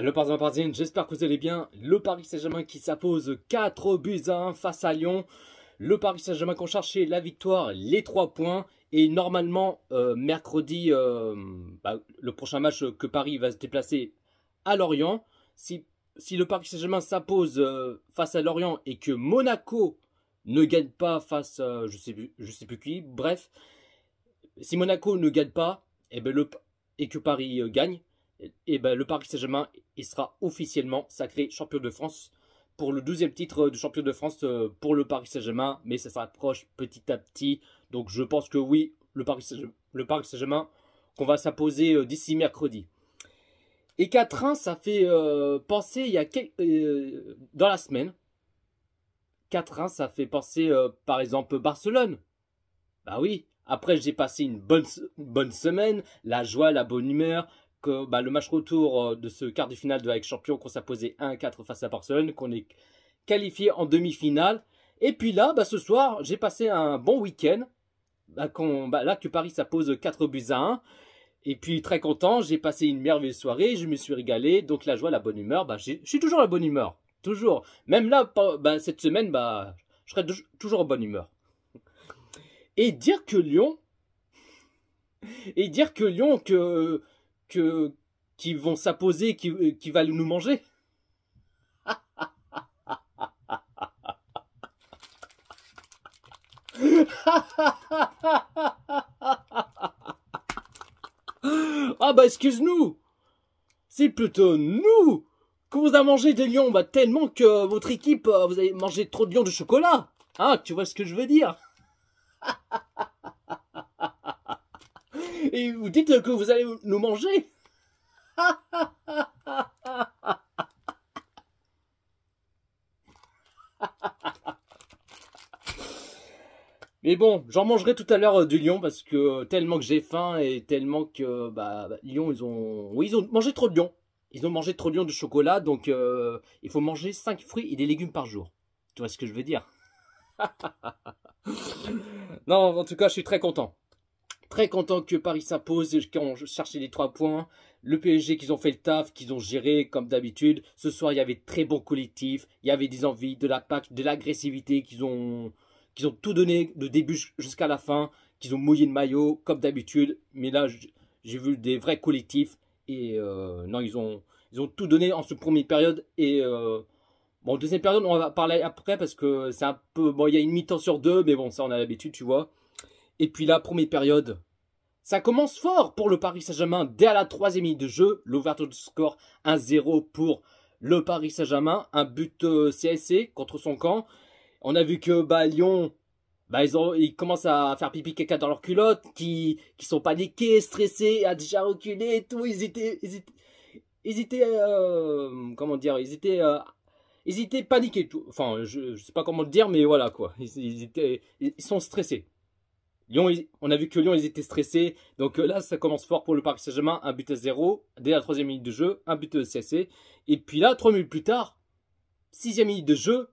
Le Parisien, j'espère que vous allez bien. Le Paris Saint-Germain qui s'impose 4 buts à 1 face à Lyon. Le Paris Saint-Germain qui ont cherché la victoire, les 3 points. Et normalement, mercredi, le prochain match que Paris va se déplacer à Lorient. Si le Paris Saint-Germain s'impose face à Lorient et que Monaco ne gagne pas face à je sais plus qui, bref. Si Monaco ne gagne pas, et que Paris gagne, le Paris Saint-Germain il sera officiellement sacré champion de France pour le 12e titre de champion de France pour le Paris Saint-Germain, mais ça s'approche petit à petit. Donc je pense que oui, le Paris Saint-Germain qu'on va s'imposer d'ici mercredi. Et 4-1, ça fait penser il y a dans la semaine. 4-1, ça fait penser par exemple Barcelone. Bah oui, après j'ai passé une bonne semaine, la joie, la bonne humeur. Le match retour de ce quart de finale de la Ligue des Champions qu'on s'est posé 1-4 face à Barcelone, qu'on est qualifié en demi-finale. Et puis là, ce soir, j'ai passé un bon week-end. Là que Paris s'impose 4 buts à 1. Et puis très content, j'ai passé une merveilleuse soirée, je me suis régalé. Donc la joie, la bonne humeur, je suis toujours à la bonne humeur. Toujours. Même là, cette semaine, je serai toujours en bonne humeur. Et dire que Lyon, qui vont s'imposer, qui va nous manger. Excuse-nous. C'est plutôt nous que vous avez mangé des lions, tellement que votre équipe, vous avez mangé trop de lions de chocolat. Hein, tu vois ce que je veux dire? Et vous dites que vous allez nous manger. Mais bon, j'en mangerai tout à l'heure du lion parce que tellement que j'ai faim et tellement que Lyon ils ont mangé trop de lions. Ils ont mangé trop de lions de chocolat, donc il faut manger 5 fruits et des légumes par jour. Tu vois ce que je veux dire? Non, en tout cas, je suis très content. Très content que Paris s'impose, qu'ils ont cherché les 3 points. Le PSG, qu'ils ont fait le taf, qu'ils ont géré comme d'habitude. Ce soir, il y avait très bon collectif. Il y avait des envies, de la PAC, de l'agressivité, qu'ils ont tout donné de début jusqu'à la fin. Qu'ils ont mouillé le maillot comme d'habitude. Mais là, j'ai vu des vrais collectifs. Et non, ils ont tout donné en ce première période. Et deuxième période, on va parler après parce que c'est un peu... Bon, il y a une mi-temps sur 2, mais bon, ça, on a l'habitude, tu vois. Et puis la première période, ça commence fort pour le Paris Saint-Germain. Dès à la 3e minute de jeu, l'ouverture du score 1-0 pour le Paris Saint-Germain. Un but CSC contre son camp. On a vu que Lyon, ils commencent à faire pipi caca dans leurs culottes, qui sont paniqués, stressés, à déjà reculer et tout. Ils étaient paniqués. Tout. Enfin, je sais pas comment le dire, mais voilà quoi. Ils sont stressés. Lyon, on a vu que Lyon, ils étaient stressés. Donc là, ça commence fort pour le Paris Saint-Germain. Un but à 0. Dès la 3e minute de jeu, un but de CSC. Et puis là, 3 minutes plus tard, 6e minute de jeu,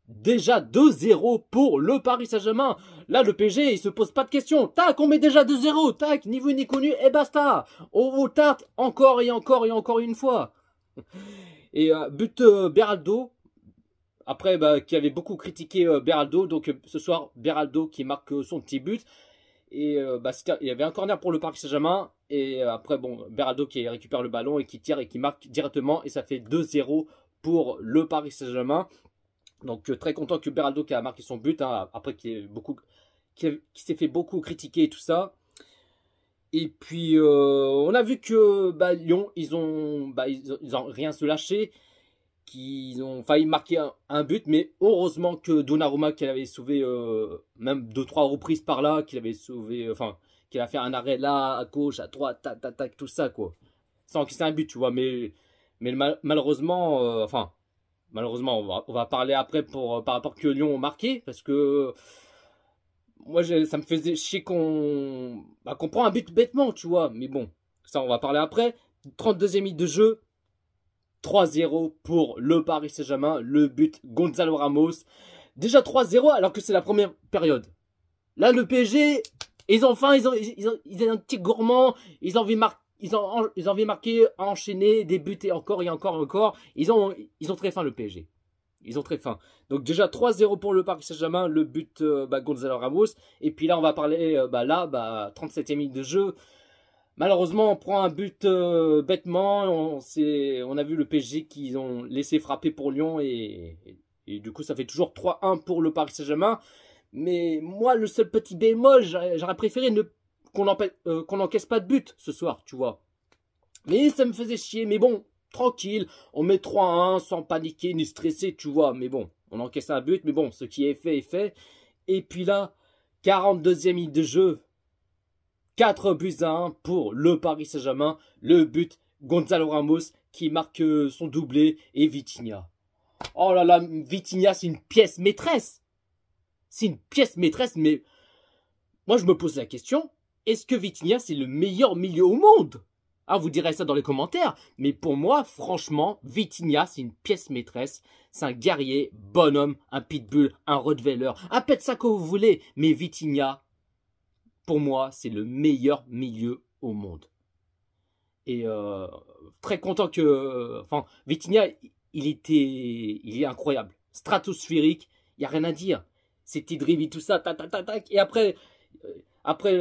déjà 2-0 pour le Paris Saint-Germain. Là, le PSG, il se pose pas de questions. Tac, on met déjà 2-0. Tac, ni vu ni connu, et basta. On vous tarte encore et encore et encore une fois. Et but Beraldo. Après, qui avait beaucoup critiqué Beraldo. Donc, ce soir, Beraldo qui marque son petit but. Et il y avait un corner pour le Paris Saint-Germain. Et après, Beraldo qui récupère le ballon et qui tire et qui marque directement. Et ça fait 2-0 pour le Paris Saint-Germain. Donc, très content que Beraldo qui a marqué son but. Hein, après, qui s'est fait beaucoup critiquer et tout ça. Et puis, on a vu que Lyon, ils ont rien se lâcher. Qu'ils ont failli marquer un but, mais heureusement que Donnarumma qui avait sauvé même 2-3 reprises par là, qu'il avait sauvé, qu'il a fait un arrêt là, à gauche, à droite, tac, tout ça quoi. Sans que c'est un but, tu vois, mais malheureusement, malheureusement, on va parler après par rapport que Lyon ont marqué, parce que moi ça me faisait chier qu'on prend un but bêtement, tu vois, mais bon, ça on va parler après. 32e minute de jeu. 3-0 pour le Paris Saint-Germain, le but Gonzalo Ramos. Déjà 3-0 alors que c'est la première période. Là le PSG, ils ont faim, ils ont un petit gourmand, ils ont envie ils ont envie de marquer, enchaîner, débuter encore et encore et encore. Ils ont très faim le PSG. Ils ont très faim. Donc déjà 3-0 pour le Paris Saint-Germain, le but Gonzalo Ramos. Et puis là on va parler 37e minute de jeu. Malheureusement on prend un but bêtement. On a vu le PSG qu'ils ont laissé frapper pour Lyon et du coup ça fait toujours 3-1 pour le Paris Saint-Germain. Mais moi le seul petit bémol, j'aurais préféré qu'on n'encaisse pas de but ce soir, tu vois. Mais ça me faisait chier, mais bon, tranquille, on met 3-1 sans paniquer ni stresser, tu vois. Mais bon, on encaisse un but, mais bon, ce qui est fait est fait. Et puis là, 42e minute de jeu, 4-1 pour le Paris Saint-Germain. Le but, Gonzalo Ramos qui marque son doublé et Vitinha. Oh là là, Vitinha, c'est une pièce maîtresse. C'est une pièce maîtresse, mais moi je me pose la question, est-ce que Vitinha c'est le meilleur milieu au monde? Ah, vous direz ça dans les commentaires, mais pour moi, franchement, Vitinha, c'est une pièce maîtresse. C'est un guerrier, bonhomme, un pitbull, un rottweiler. Appelez ça que vous voulez, mais Vitinha, pour moi, c'est le meilleur milieu au monde. Et très content que... Vitinha, il est incroyable. Stratosphérique, il n'y a rien à dire. Ses petits dribbles, tout ça, tac, tac, tac, tac. Et après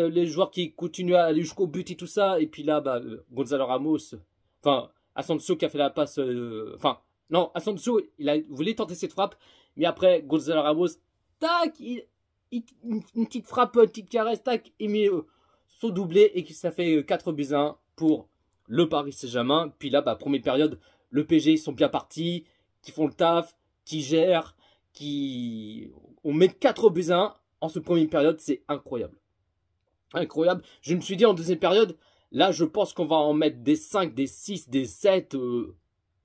les joueurs qui continuent à aller jusqu'au but et tout ça, et puis là, Gonzalo Ramos, Asensio qui a fait la passe, Asensio, voulait tenter cette frappe, mais après, Gonzalo Ramos, tac, une petite frappe, une petite caresse, tac, il met son doublé, et ça fait 4-1 pour le Paris Saint-Germain. Puis là, première période, le PSG, ils sont bien partis, qui font le taf, qui gèrent, on met 4-1 en ce première période, c'est incroyable. Incroyable. Je me suis dit en deuxième période, là je pense qu'on va en mettre des 5, des 6, des 7, ou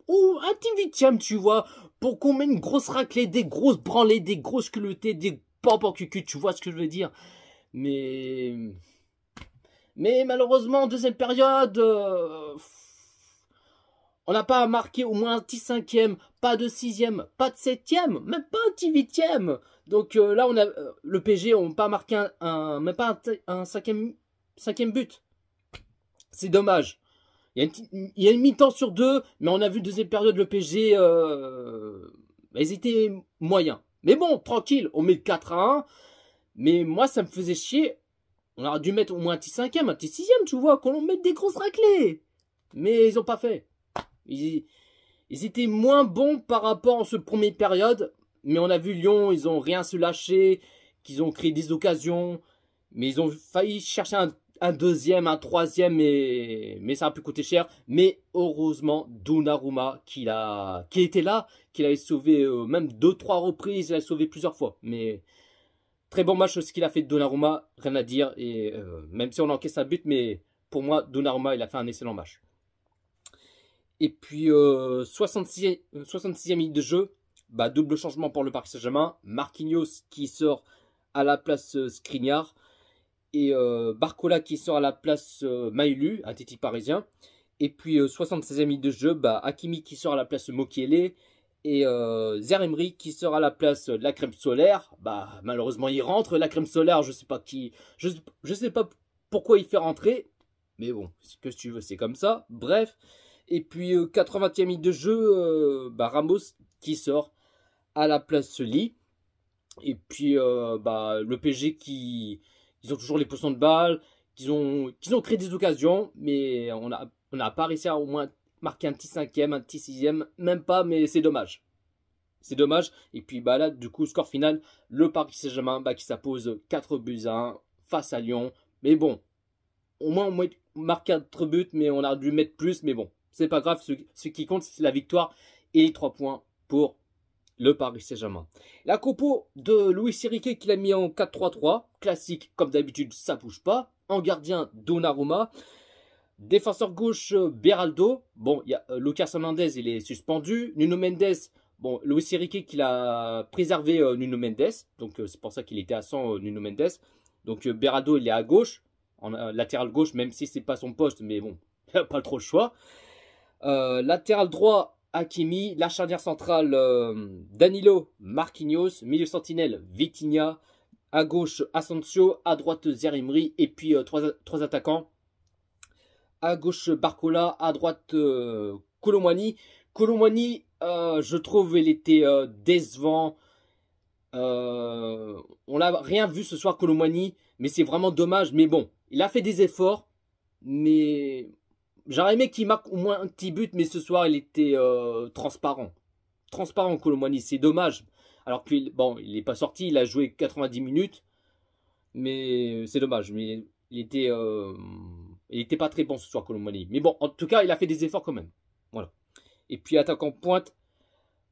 un petit 8e, tu vois, pour qu'on mette une grosse raclée, des grosses branlées, des grosses culottées, des pompes en cucu, tu vois ce que je veux dire. Mais malheureusement en deuxième période, on n'a pas marqué au moins un petit 5e, pas de 6e, pas de 7e, même pas un petit 8e. Donc là, le PSG n'a pas marqué même pas un 5e but. C'est dommage. Il y a une mi-temps sur 2, mais on a vu deuxième période le PSG, ils étaient moyens. Mais bon, tranquille, on met le 4-1. Mais moi, ça me faisait chier. On aurait dû mettre au moins un petit 5e, un petit 6e, tu vois, qu'on mette des grosses raclées. Mais ils n'ont pas fait. Ils étaient moins bons par rapport à ce première période. Mais on a vu Lyon, ils ont rien se lâcher, qu'ils ont créé des occasions. Mais ils ont failli chercher un deuxième, un troisième, mais ça a pu coûter cher. Mais heureusement, Donnarumma, qui était là, qu'il avait sauvé même 2-3 reprises, il a sauvé plusieurs fois. Mais très bon match ce qu'il a fait de Donnarumma, rien à dire. Et même si on encaisse un but, mais pour moi, Donnarumma, il a fait un excellent match. Et puis, 66e minute de jeu, double changement pour le Paris Saint-Germain. Marquinhos qui sort à la place Skriniar. Et Barcola qui sort à la place Maïlu, un Titi parisien. Et puis, 76e minute de jeu, Hakimi qui sort à la place Mokiele. Et Zaïre-Emery qui sort à la place de la crème solaire. Malheureusement, il rentre. La crème solaire, je sais pas je sais pas pourquoi il fait rentrer. Mais bon, ce que tu veux, c'est comme ça. Bref. Et puis, 80e minute de jeu, Ramos qui sort à la place Lee. Et puis, le PSG ils ont toujours les possessions de balles, qu'ils ont créé des occasions, mais on n'a pas réussi à au moins marquer un petit 5e, un petit 6e, même pas, mais c'est dommage. C'est dommage. Et puis là, du coup, score final, le Paris Saint-Germain qui s'impose 4-1 face à Lyon. Mais bon, au moins on marque 4 buts, mais on a dû mettre plus, mais bon, c'est pas grave. Ce qui compte, c'est la victoire et les 3 points pour le Paris Saint-Germain. La compo de Luis Enrique qu'il a mis en 4-3-3. Classique, comme d'habitude, ça bouge pas. En gardien, Donnarumma. Défenseur gauche, Beraldo. Bon, il y a Lucas Hernandez, il est suspendu. Nuno Mendes, bon, Luis Enrique qu'il a préservé Nuno Mendes. Donc, c'est pour ça qu'il était à 100, Nuno Mendes. Donc, Beraldo, il est à gauche. En latéral gauche, même si c'est pas son poste. Mais bon, il n'a pas trop le choix. Latéral droit, Hakimi, la charnière centrale, Danilo, Marquinhos, milieu sentinelle, Vitinha, à gauche, Asensio, à droite, Zaïre-Emery, et puis trois attaquants, À gauche, Barcola. À droite, Kolo Muani. Kolo Muani, je trouve, il était décevant. On n'a rien vu ce soir, Kolo Muani, mais c'est vraiment dommage. Mais bon, il a fait des efforts, mais j'aurais aimé qu'il marque au moins un petit but, mais ce soir, il était transparent. Transparent, Kolo Muani, c'est dommage. Alors qu'il bon, il n'est pas sorti, il a joué 90 minutes, mais c'est dommage. Mais il était pas très bon ce soir, Kolo Muani. Mais bon, en tout cas, il a fait des efforts quand même. Voilà. Et puis attaquant pointe,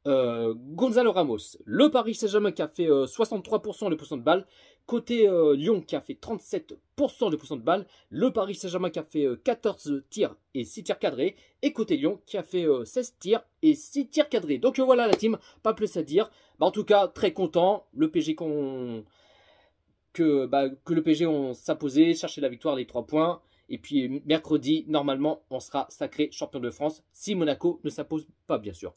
Gonzalo Ramos, le Paris Saint-Germain qui a fait 63% de pourcent de balle. Côté Lyon qui a fait 37% de pourcent de balle. Le Paris Saint-Germain qui a fait 14 tirs et 6 tirs cadrés. Et côté Lyon qui a fait 16 tirs et 6 tirs cadrés. Donc voilà la team, pas plus à dire. Bah, en tout cas, très content. Le PSG que le PSG on s'imposait, chercher la victoire, les 3 points. Et puis mercredi, normalement, on sera sacré champion de France si Monaco ne s'impose pas, bien sûr.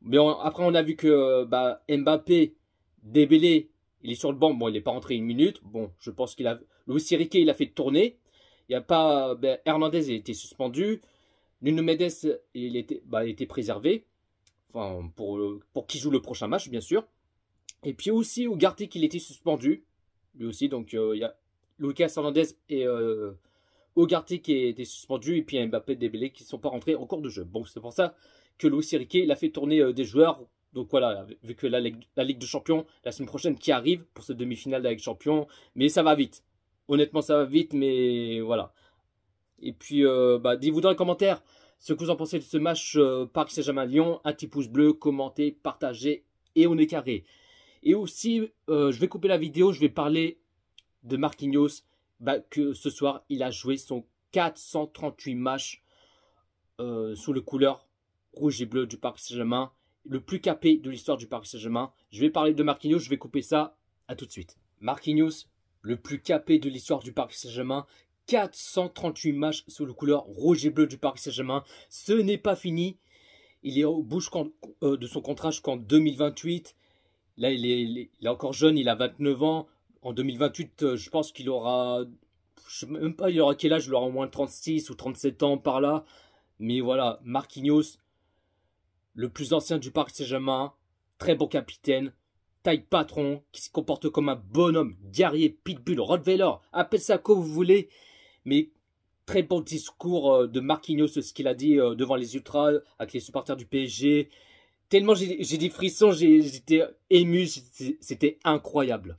Mais après, on a vu que Mbappé, Dembélé, il est sur le banc. Bon, il n'est pas rentré une minute. Bon, je pense qu'il a... Luis Enrique, il a fait tourner. Il n'y a pas... Hernandez, il était suspendu. Nuno Mendes, il était préservé. Enfin, pour qu'il joue le prochain match, bien sûr. Et puis aussi, Ugarte, qu'il était suspendu. Lui aussi, donc il y a Lucas Hernandez et Ugarte qui étaient suspendus. Et puis Mbappé et Dembélé qui ne sont pas rentrés en cours de jeu. Bon, c'est pour ça que Luis Enrique, il a fait tourner des joueurs. Donc voilà, vu que la Ligue de Champions, la semaine prochaine qui arrive pour cette demi-finale de la Ligue de Champions. Mais ça va vite. Honnêtement, ça va vite, mais voilà. Et puis, dites-vous dans les commentaires ce que vous en pensez de ce match Paris Saint-Germain-Lyon. Un petit pouce bleu, commentez, partagez et on est carré. Et aussi, je vais couper la vidéo, je vais parler de Marquinhos. Que ce soir, il a joué son 438 matchs sous le couleur rouge et bleu du Paris Saint-Germain, le plus capé de l'histoire du Paris Saint-Germain. Je vais parler de Marquinhos, je vais couper ça, à tout de suite. Marquinhos, le plus capé de l'histoire du Paris Saint-Germain, 438 matchs sous le couleur rouge et bleu du Paris Saint-Germain. Ce n'est pas fini, il est au bout de son contrat jusqu'en 2028. Là, il est encore jeune, il a 29 ans. En 2028, je pense qu'il aura... Je ne sais même pas, il aura quel âge, il aura au moins 36 ou 37 ans par là. Mais voilà, Marquinhos, le plus ancien du Paris Saint-Germain, très bon capitaine, taille patron, qui se comporte comme un bonhomme, guerrier, pitbull, rottweiler, appelez ça comme vous voulez, mais très bon discours de Marquinhos, ce qu'il a dit devant les ultras, avec les supporters du PSG. Tellement j'ai des frissons, j'étais ému, c'était incroyable.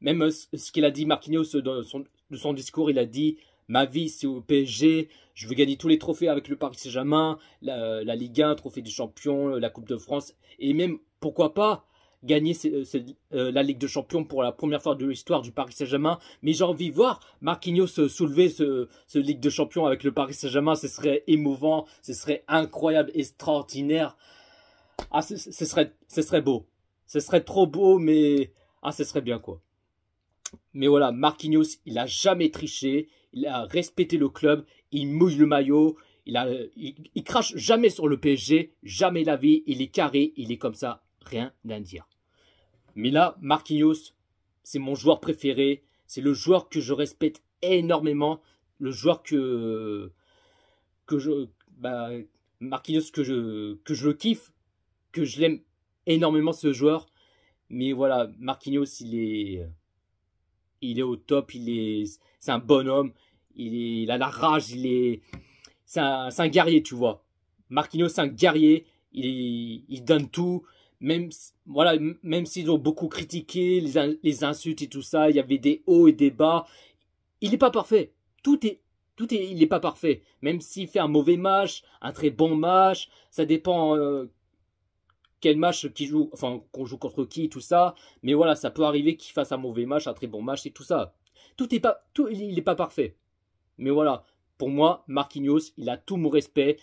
Même ce qu'il a dit Marquinhos de son discours, il a dit... Ma vie, c'est au PSG. Je veux gagner tous les trophées avec le Paris Saint-Germain, la Ligue 1, Trophée des Champions, la Coupe de France. Et même, pourquoi pas, gagner la Ligue de Champions pour la première fois de l'histoire du Paris Saint-Germain. Mais j'ai envie de voir Marquinhos soulever ce Ligue de Champions avec le Paris Saint-Germain. Ce serait émouvant, ce serait incroyable, extraordinaire. Ah, ce serait beau. Ce serait trop beau, mais... Ah, ce serait bien, quoi. Mais voilà, Marquinhos, il a jamais triché. Il a respecté le club, il mouille le maillot, il crache jamais sur le PSG, jamais la vie, il est carré, il est comme ça, rien à dire. Mais là, Marquinhos, c'est mon joueur préféré, c'est le joueur que je respecte énormément, le joueur Marquinhos que je kiffe, que je l'aime énormément ce joueur. Mais voilà, Marquinhos, il est au top, c'est un bonhomme, il a la rage, c'est un guerrier, tu vois. Marquinhos, c'est un guerrier, il donne tout, même s'ils ont beaucoup critiqué, les insultes et tout ça, il y avait des hauts et des bas, il n'est pas parfait. Il n'est pas parfait. Même s'il fait un mauvais match, un très bon match, ça dépend quel match qu'on joue contre qui, tout ça. Mais voilà, ça peut arriver qu'il fasse un mauvais match, un très bon match et tout ça. Il n'est pas parfait. Mais voilà, pour moi, Marquinhos, il a tout mon respect.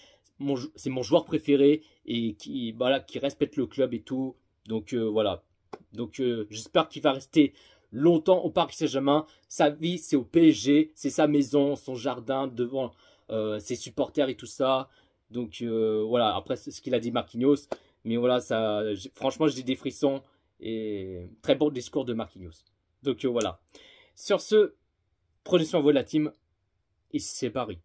C'est mon joueur préféré et qui respecte le club et tout. Donc voilà. Donc j'espère qu'il va rester longtemps au Paris Saint-Germain. Sa vie, c'est au PSG. C'est sa maison, son jardin, devant ses supporters et tout ça. Donc voilà, après c'est ce qu'il a dit Marquinhos. Mais voilà, franchement, j'ai des frissons. Et très bon discours de Marquinhos. Donc voilà. Sur ce, prenez soin de vous la team. Et c'est Paris.